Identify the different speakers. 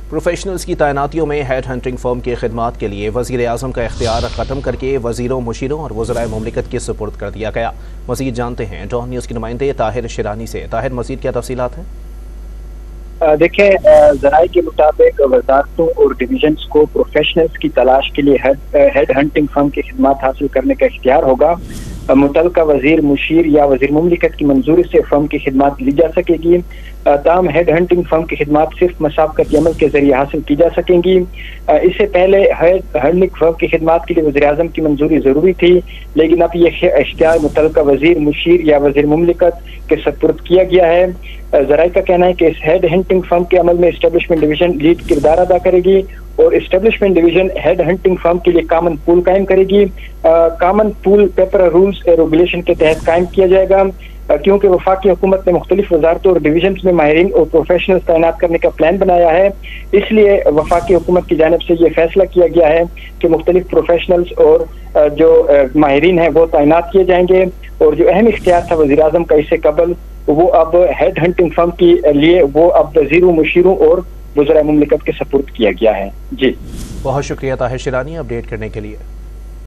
Speaker 1: Professionals کی تعیناتیوں میں head hunting فرم کی خدمات کے لیے وزیر اعظم کا اختیار ختم کر کے وزیروں، مشیروں اور وزرائے مملکت کے سپرد کر دیا گیا۔ مزید جانتے ہیں ڈان نیوز کے نمائندے طاہر شیرانی سے۔ طاہر، مزید کیا تفصیلات ہیں؟
Speaker 2: دیکھیں، ذرائع کے مطابق وزارتوں اور ڈویژنز کو پروفیشنلز کی تلاش کے لیے ہیڈ ہنٹنگ فرم کی خدمات حاصل کرنے کا اختیار ہوگا۔ متعلقہ وزیر، مشیر یا وزیر مملکت کی منظوری سے فرم کی خدمات لی جا سکے گی۔ تاہم ہیڈ ہنٹنگ فرم کی خدمات صرف مسابقتی عمل کے ذریعے حاصل کی جا سکیں گی۔ اس سے پہلے ہیڈ ہنٹنگ فرم کی خدمات کے لیے وزیر اعظم کی منظوری ضروری تھی، لیکن اب یہ اختیار متعلقہ وزیر، مشیر یا وزیر مملکت کے سپرد کیا گیا ہے۔ ذرائع کا کہنا ہے کہ اس ہیڈ ہنٹنگ فرم کے عمل میں اسٹیبلشمنٹ ڈویژن لیڈ کردار ادا کرے گی اور اسٹیبلشمنٹ ڈویژن ہیڈ ہنٹنگ فرم کے لیے کامن پول قائم کرے گی۔ کامن پول پیپر رولز ریگولیشن کے تحت قائم کیا جائے گا، کیونکہ وفاقی حکومت نے مختلف وزارتوں اور ڈویژنز میں ماہرین اور پروفیشنلز تعینات کرنے کا پلان بنایا ہے، اس لیے وفاقی حکومت کی جانب سے یہ فیصلہ کیا گیا ہے کہ مختلف پروفیشنلز اور جو ماہرین ہیں وہ تعینات کیے جائیں گے، اور جو اہم اختیار تھا وزیر اعظم کا اس سے قبل، وہ اب ہیڈ ہنٹنگ فرم کے لیے وہ اب وزیروں، مشیروں اور وزرائے مملکت کے سپرد کیا گیا ہے۔ جی،
Speaker 1: بہت شکریہ طاہر شیرانی اپڈیٹ کرنے کے لیے۔